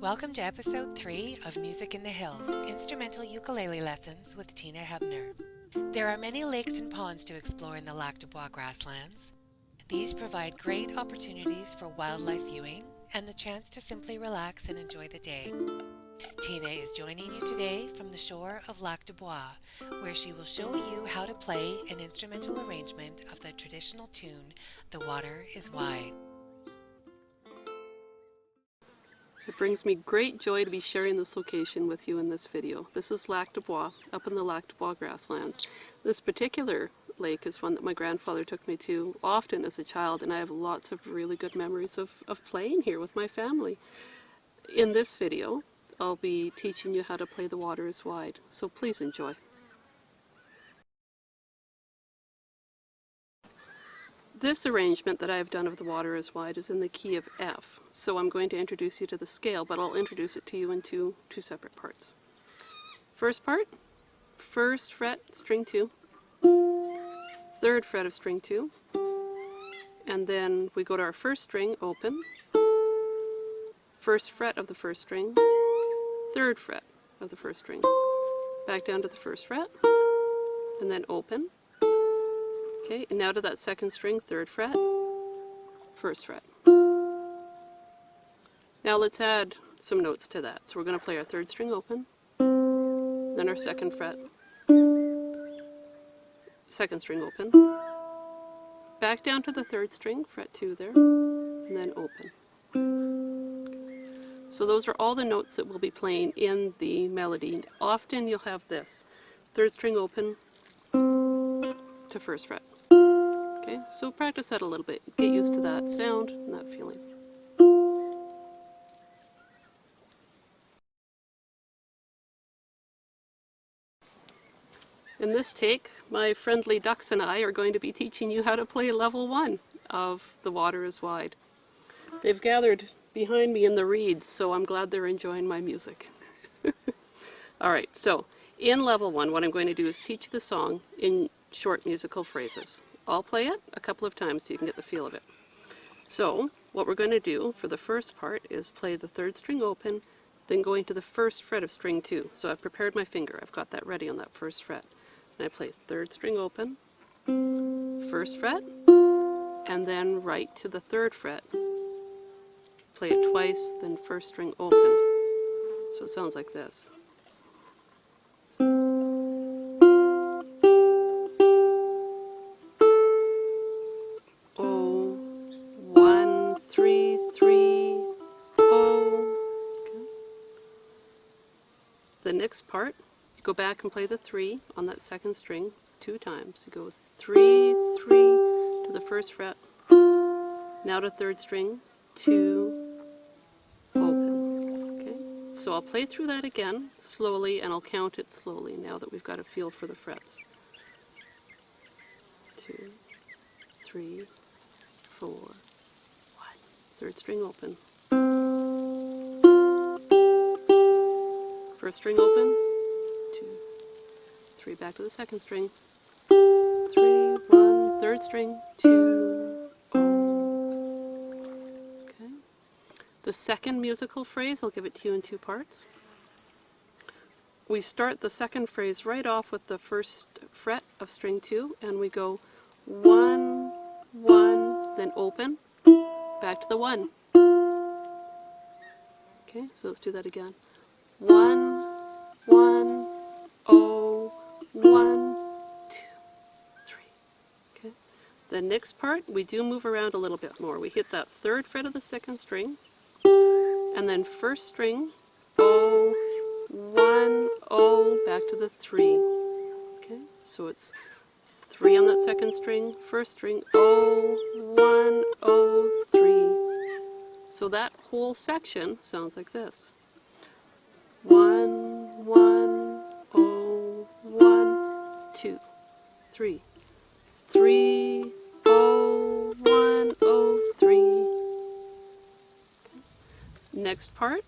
Welcome to episode 3 of Music in the Hills, instrumental ukulele lessons with Tina Hebner. There are many lakes and ponds to explore in the Lac du Bois Grasslands. These provide great opportunities for wildlife viewing and the chance to simply relax and enjoy the day. Tina is joining you today from the shore of Lac du Bois, where she will show you how to play an instrumental arrangement of the traditional tune, "The Water is Wide." It brings me great joy to be sharing this location with you in this video. This is Lac du Bois, up in the Lac du Bois Grasslands. This particular lake is one that my grandfather took me to often as a child, and I have lots of really good memories of playing here with my family. In this video, I'll be teaching you how to play The Water is Wide, so please enjoy. This arrangement that I've done of The Water is Wide is in the key of F, so I'm going to introduce you to the scale, but I'll introduce it to you in two separate parts. First part, first fret, string 2, third fret of string 2, and then we go to our first string, open, first fret of the first string, third fret of the first string, back down to the first fret, and then open. Okay, and now to that second string, third fret, first fret. Now let's add some notes to that. So we're going to play our third string open, then our second fret, second string open, back down to the third string, fret 2 there, and then open. So those are all the notes that we'll be playing in the melody. Often you'll have this, third string open to first fret. Okay, so practice that a little bit. Get used to that sound and that feeling. In this take, my friendly ducks and I are going to be teaching you how to play level 1 of The Water is Wide. They've gathered behind me in the reeds, so I'm glad they're enjoying my music. Alright, so in level 1, what I'm going to do is teach the song in short musical phrases. I'll play it a couple of times so you can get the feel of it. So, what we're going to do for the first part is play the third string open, then going to the first fret of string 2. So I've prepared my finger, I've got that ready on that first fret. And I play third string open, first fret, and then right to the third fret. Play it twice, then first string open. So it sounds like this. The next part, you go back and play the 3 on that second string 2 times. You go 3, 3 to the first fret, now to third string, 2, open. Okay, so I'll play through that again slowly, and I'll count it slowly now that we've got a feel for the frets. 2, 3, 4, 1. Third string open. First string open, 2, 3, back to the second string, 3, 1, third string, 2, okay. The second musical phrase, I'll give it to you in 2 parts. We start the second phrase right off with the first fret of string 2, and we go 1, 1, then open, back to the 1. Okay, so let's do that again. 1, 1, 0, 1, 2, 3. Okay. The next part, we do move around a little bit more. We hit that third fret of the second string, and then first string, 0, 1, 0, back to the 3. Okay, so it's 3 on that second string, first string, 0, 1, 0, 3. So that whole section sounds like this. 1, 1, 0, 1, 2, 3, 3, 0, 1, 0, 3. Okay. Next part,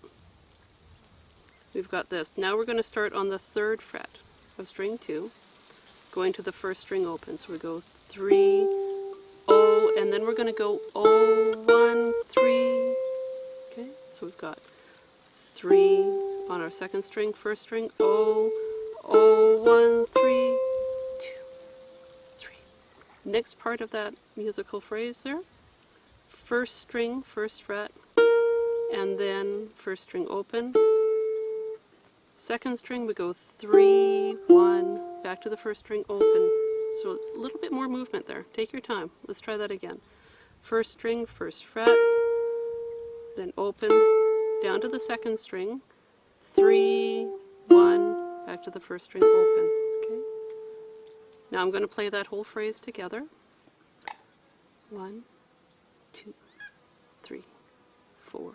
we've got this. Now we're going to start on the third fret of string 2, going to the first string open. So we go 3, 0, and then we're going to go 0, 1, 3. Okay, so we've got 3 on our second string, first string, O, O, 1, 3, 2, 3. Next part of that musical phrase there, first string, first fret, and then first string open. Second string, we go 3, 1, back to the first string, open. So it's a little bit more movement there. Take your time. Let's try that again. First string, first fret, then open, down to the second string, 3, 1, back to the first string, open. Okay. Now I'm going to play that whole phrase together. 1, 2, 3, 4, 1,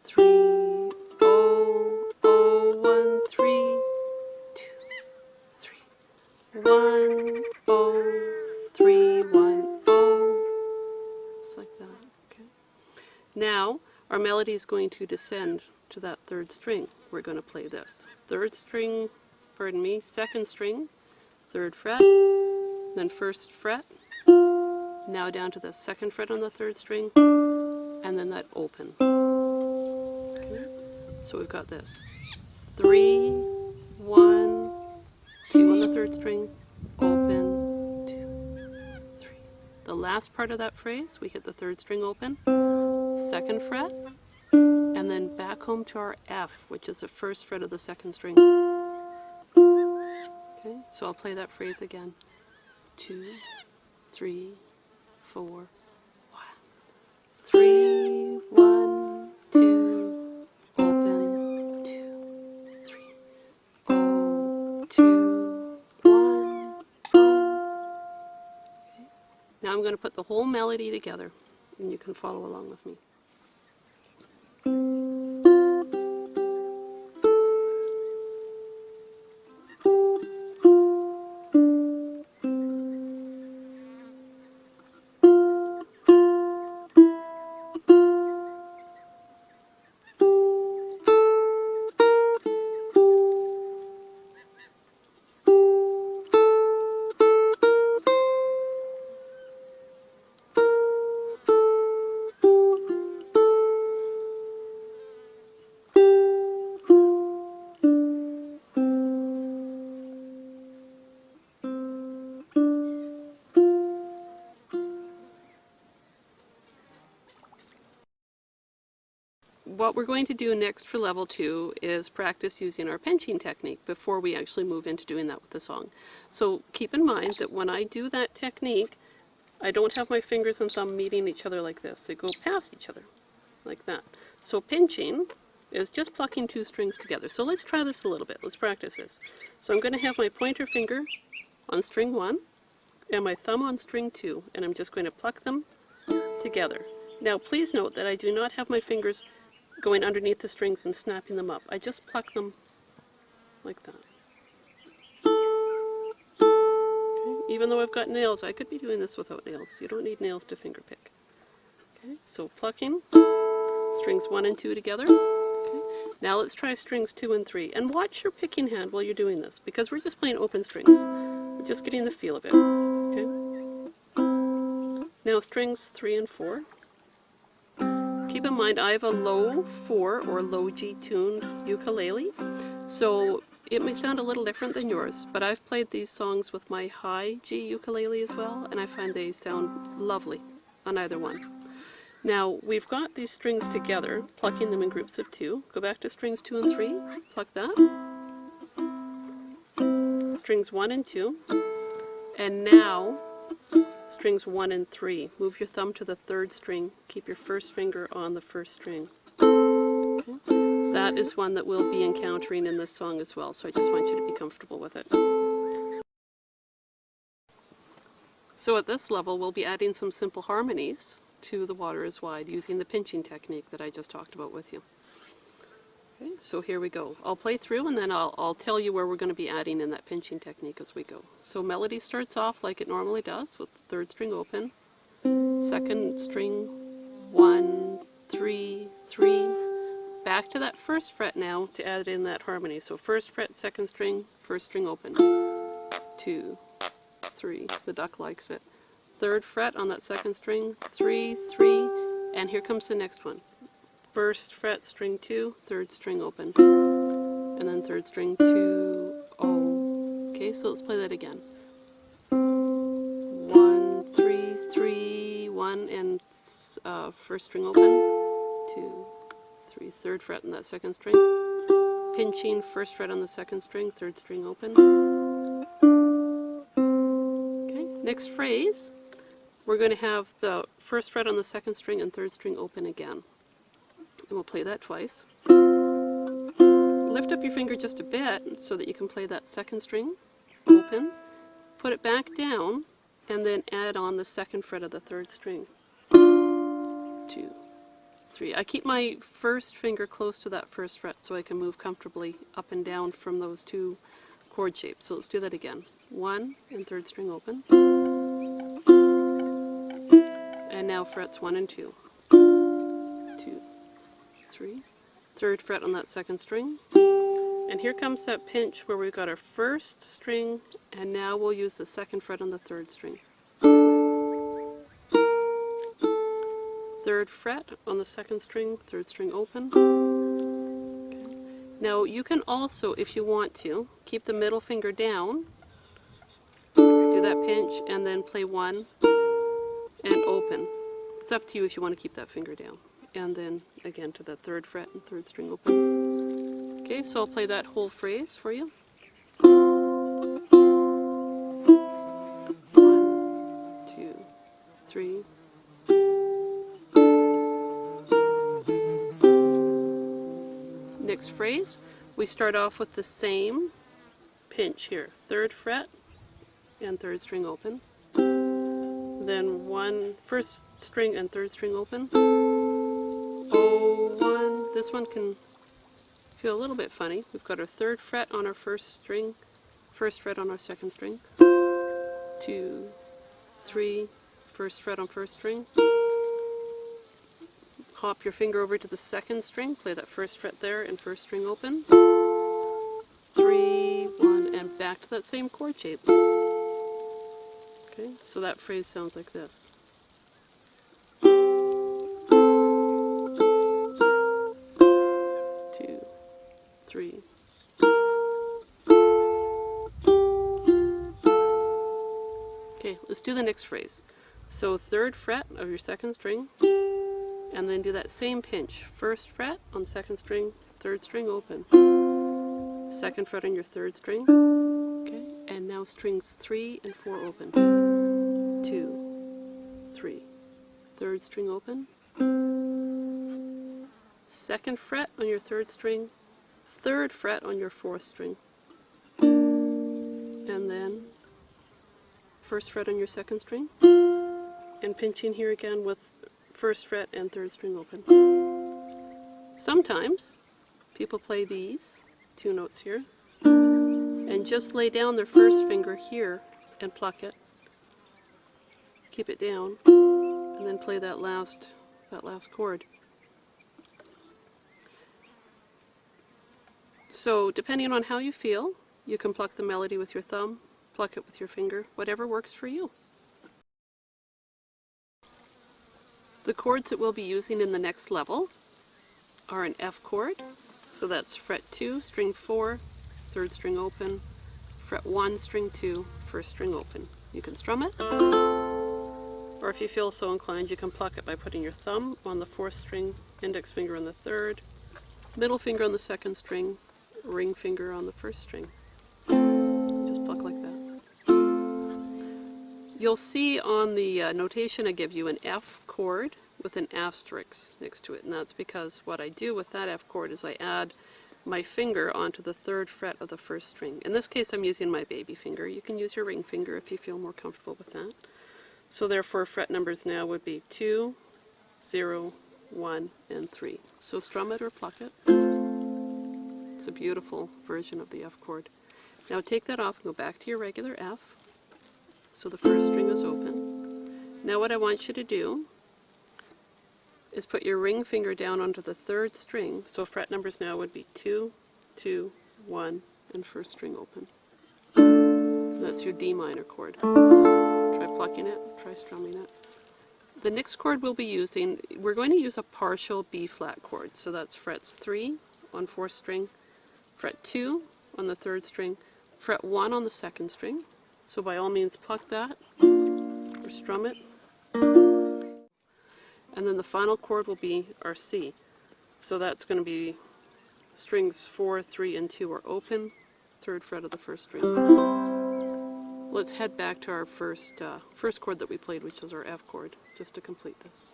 3, O, O, 1, 3, 2, 3, 1, O, 3, 1, O. Just like that. Okay. Now our melody is going to descend to that third string. We're going to play this. Third string, pardon me, second string, third fret, then first fret, now down to the second fret on the third string, and then that open. Okay. So we've got this. 3, 1, 2 on the third string, open, 2, 3. The last part of that phrase, we hit the third string open, second fret, and then back home to our F, which is the first fret of the second string. Okay, so I'll play that phrase again. 2, 3, 4, 1. 3, 1, 2, open, 2, 3, O, 2, 1, O. Okay. Now I'm going to put the whole melody together, and you can follow along with me. What we're going to do next for level 2 is practice using our pinching technique before we actually move into doing that with the song. So keep in mind that when I do that technique, I don't have my fingers and thumb meeting each other like this. They go past each other, like that. So pinching is just plucking two strings together. So let's try this a little bit. Let's practice this. So I'm going to have my pointer finger on string 1 and my thumb on string 2, and I'm just going to pluck them together. Now please note that I do not have my fingers going underneath the strings and snapping them up. I just pluck them like that. Okay. Even though I've got nails, I could be doing this without nails. You don't need nails to finger pick. Okay, so plucking strings 1 and 2 together. Okay. Now let's try strings 2 and 3. And watch your picking hand while you're doing this, because we're just playing open strings. We're just getting the feel of it. Okay. Now strings 3 and 4. Keep in mind I have a low 4 or low G tuned ukulele, so it may sound a little different than yours, but I've played these songs with my high G ukulele as well, and I find they sound lovely on either one. Now we've got these strings together, plucking them in groups of 2. Go back to strings 2 and 3, pluck that. Strings 1 and 2, and now strings 1 and 3. Move your thumb to the third string. Keep your first finger on the first string. Okay. That is one that we'll be encountering in this song as well, so I just want you to be comfortable with it. So at this level, we'll be adding some simple harmonies to The Water is Wide using the pinching technique that I just talked about with you. Okay, so here we go. I'll play through and then I'll tell you where we're going to be adding in that pinching technique as we go. So melody starts off like it normally does with the third string open, second string 1, 3, 3, back to that first fret now to add in that harmony. So first fret, second string, first string open, 2, 3, the duck likes it. Third fret on that second string, 3, 3, and here comes the next one. first fret, string 2, third string open, and then third string 2, oh. Okay, so let's play that again. 1, 3, 3, 1, and first string open, 2, 3, third fret on that second string, pinching first fret on the second string, third string open. Okay, next phrase, we're going to have the first fret on the second string and third string open again. And we'll play that twice. Lift up your finger just a bit so that you can play that second string open, put it back down, and then add on the second fret of the third string. 2, 3. I keep my first finger close to that first fret so I can move comfortably up and down from those two chord shapes. So let's do that again. 1 and third string open. And now frets 1 and 2. 2, 3. Third fret on that second string. And here comes that pinch where we've got our first string, and now we'll use the second fret on the third string. Third fret on the second string, third string open. Okay. Now you can also, if you want to, keep the middle finger down, do that pinch, and then play 1 and open. It's up to you if you want to keep that finger down. And then again to the third fret and third string open. Okay, so I'll play that whole phrase for you. 1, 2, 3. Next phrase, we start off with the same pinch here. Third fret and third string open. Then first string and third string open. Oh, 1. This one can feel a little bit funny. We've got our third fret on our first string, first fret on our second string. 2, 3, first fret on first string. Hop your finger over to the second string, play that first fret there and first string open. 3, 1, and back to that same chord shape. Okay, so that phrase sounds like this. 2, 3. Okay, let's do the next phrase. So third fret of your second string, and then do that same pinch. First fret on second string, third string open. Second fret on your third string. Okay, and now strings 3 and 4 open. 2, 3. Third string open. Second fret on your third string, third fret on your fourth string. And then first fret on your second string. And pinching here again with first fret and third string open. Sometimes people play these two notes here and just lay down their first finger here and pluck it, keep it down, and then play that last chord. So depending on how you feel, you can pluck the melody with your thumb, pluck it with your finger, whatever works for you. The chords that we'll be using in the next level are an F chord, so that's fret 2, string 4, third string open, fret 1, string 2, first string open. You can strum it, or if you feel so inclined, you can pluck it by putting your thumb on the fourth string, index finger on the third, middle finger on the second string, ring finger on the first string. Just pluck like that. You'll see on the notation I give you an F chord with an asterisk next to it, and that's because what I do with that F chord is I add my finger onto the third fret of the first string. In this case I'm using my baby finger. You can use your ring finger if you feel more comfortable with that. So therefore fret numbers now would be 2, 0, 1, and 3. So strum it or pluck it. It's a beautiful version of the F chord. Now take that off and go back to your regular F. So the first string is open. Now what I want you to do is put your ring finger down onto the third string. So fret numbers now would be 2, 2, 1, and first string open. That's your D minor chord. Try plucking it, try strumming it. The next chord we'll be using, we're going to use a partial B flat chord. So that's frets 3 on 4th string, fret 2 on the 3rd string, fret 1 on the 2nd string. So by all means pluck that or strum it. And then the final chord will be our C. So that's going to be strings 4, 3, and 2 are open, 3rd fret of the 1st string. Let's head back to our first chord that we played, which is our F chord, just to complete this.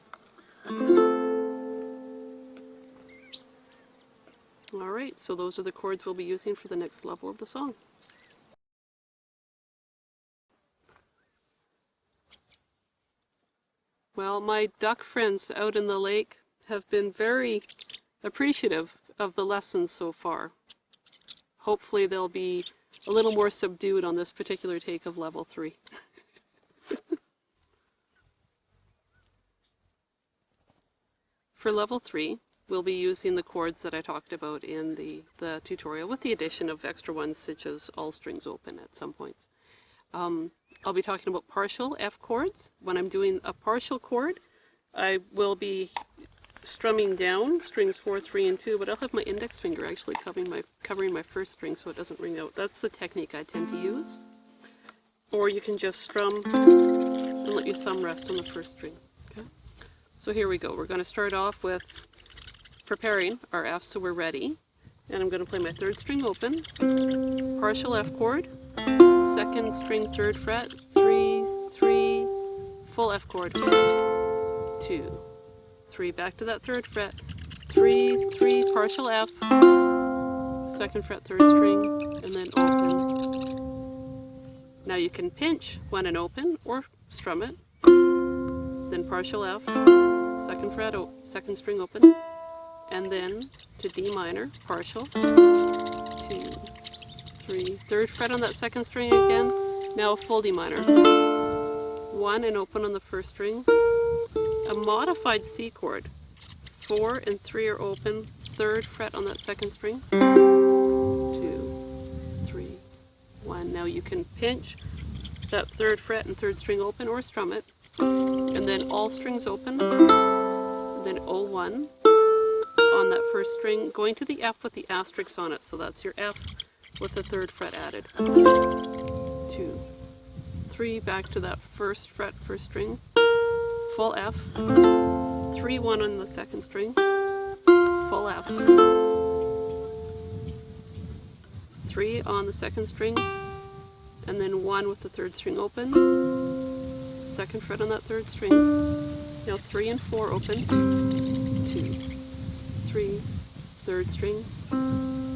Alright, so those are the chords we'll be using for the next level of the song. Well, my duck friends out in the lake have been very appreciative of the lessons so far. Hopefully they'll be a little more subdued on this particular take of level 3. For level 3, we'll be using the chords that I talked about in the tutorial, with the addition of extra ones such as all strings open at some points. I'll be talking about partial F chords. When I'm doing a partial chord, I will be strumming down strings 4, 3, and 2, but I'll have my index finger actually covering my 1st string so it doesn't ring out. That's the technique I tend to use. Or you can just strum and let your thumb rest on the 1st string. Okay? So here we go. We're going to start off with preparing our F, so we're ready. And I'm going to play my 3rd string open, partial F chord, 2nd string 3rd fret, 3, 3, full F chord, 2, 3, back to that 3rd fret, 3, 3, partial F, 2nd fret 3rd string, and then open. Now you can pinch when and open or strum it, then partial F, 2nd fret, 2nd string open, and then to D minor, partial, 2, 3, 3rd fret on that 2nd string again, now full D minor, 1 and open on the 1st string, a modified C chord, 4 and 3 are open, 3rd fret on that 2nd string, 2, 3, 1. Now you can pinch that 3rd fret and 3rd string open or strum it, and then all strings open, then O1 on that 1st string, going to the F with the asterisk on it, so that's your F with the 3rd fret added. 2, 3, back to that 1st fret 1st string, full F, 3, 1 on the 2nd string, full F, 3 on the 2nd string, and then 1 with the 3rd string open, 2nd fret on that 3rd string, now 3 and 4 open, 2, 3, 3rd string,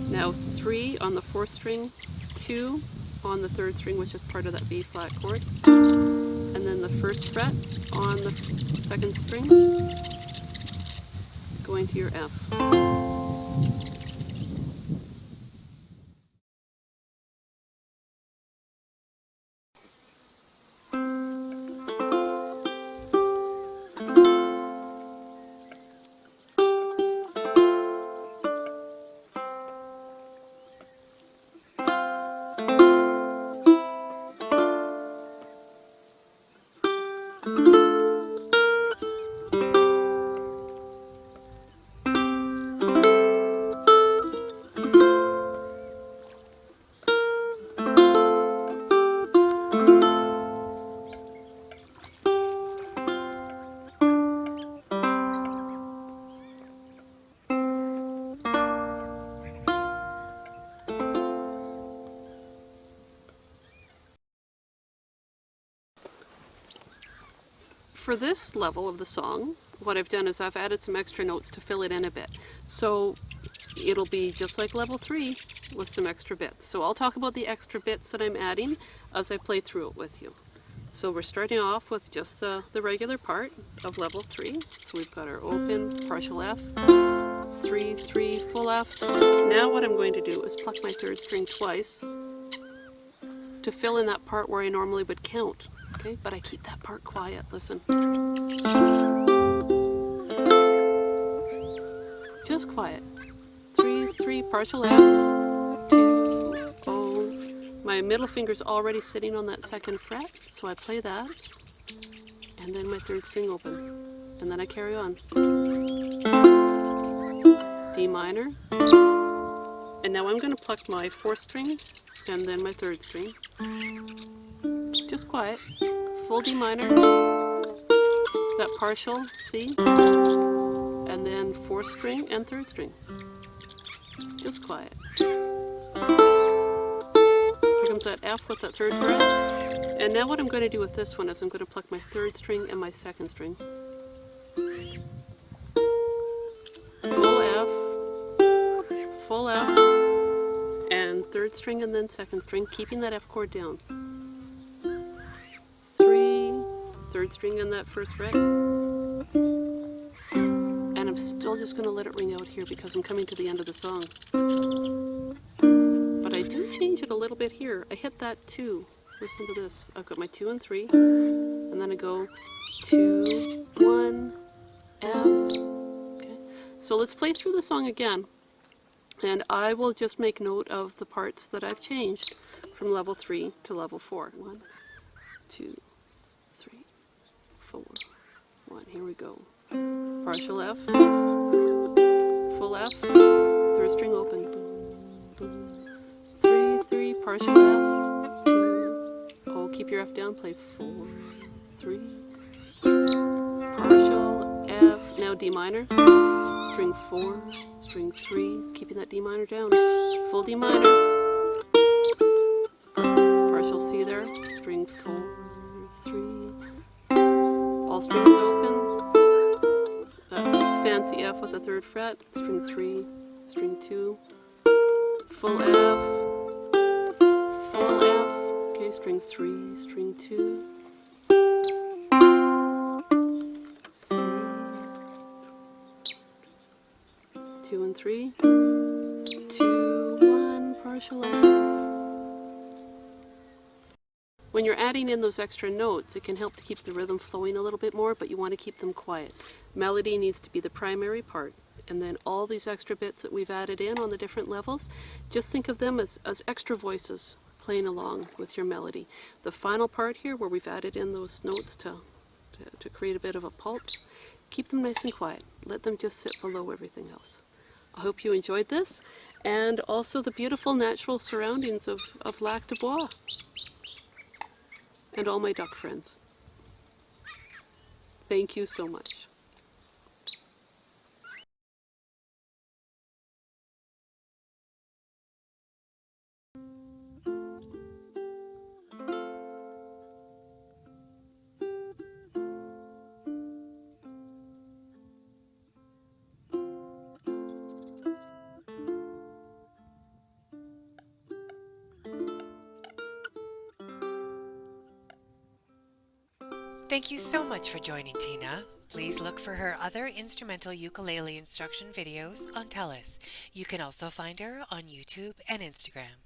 now 3 on the 4th string, 2 on the 3rd string, which is part of that B flat chord, and then the 1st fret on the 2nd string, going to your F. For this level of the song, what I've done is I've added some extra notes to fill it in a bit. So it'll be just like level 3 with some extra bits. So I'll talk about the extra bits that I'm adding as I play through it with you. So we're starting off with just the regular part of level 3. So we've got our open, partial F, 3, 3, full F. Now what I'm going to do is pluck my 3rd string twice to fill in that part where I normally would count. Okay, but I keep that part quiet. Listen. Just quiet. 3, 3, partial F, 2, O. My middle finger's already sitting on that 2nd fret, so I play that. and then my third string open, and then I carry on. D minor, and now I'm going to pluck my fourth string and then my third string. Just quiet. Full D minor, that partial C, and then fourth string and third string. Just quiet. Here comes that F with that third fret. And now what I'm going to do with this one is I'm going to pluck my third string and my second string. Full F, and third string and then second string, keeping that F chord down. 3, third string and that first fret. And I'm still just going to let it ring out here because I'm coming to the end of the song. But I do change it a little bit here. I hit that 2. Listen to this. I've got my 2 and 3, and then I go 2, 1, F. Okay. So let's play through the song again, and I will just make note of the parts that I've changed from level 3 to level 4. 1, 2, 3, 4, 1. Here we go. Partial F, full F, third string open. 3, 3, partial F. Keep your F down, play 4, 3, partial F, now D minor, string 4, string 3, keeping that D minor down, full D minor, partial C there, string 4, 3, all strings open, fancy F with a third fret, string 3, string 2, full F, string 3, string 2, C, 2 and 3, 2, 1, partial F. When you're adding in those extra notes, it can help to keep the rhythm flowing a little bit more, but you want to keep them quiet. Melody needs to be the primary part, and then all these extra bits that we've added in on the different levels, just think of them as extra voices playing along with your melody. The final part here where we've added in those notes to create a bit of a pulse, keep them nice and quiet. Let them just sit below everything else. I hope you enjoyed this, and also the beautiful natural surroundings of Lac du Bois and all my duck friends. Thank you so much. Thank you so much for joining Tina. Please look for her other instrumental ukulele instruction videos on TELUS. You can also find her on YouTube and Instagram.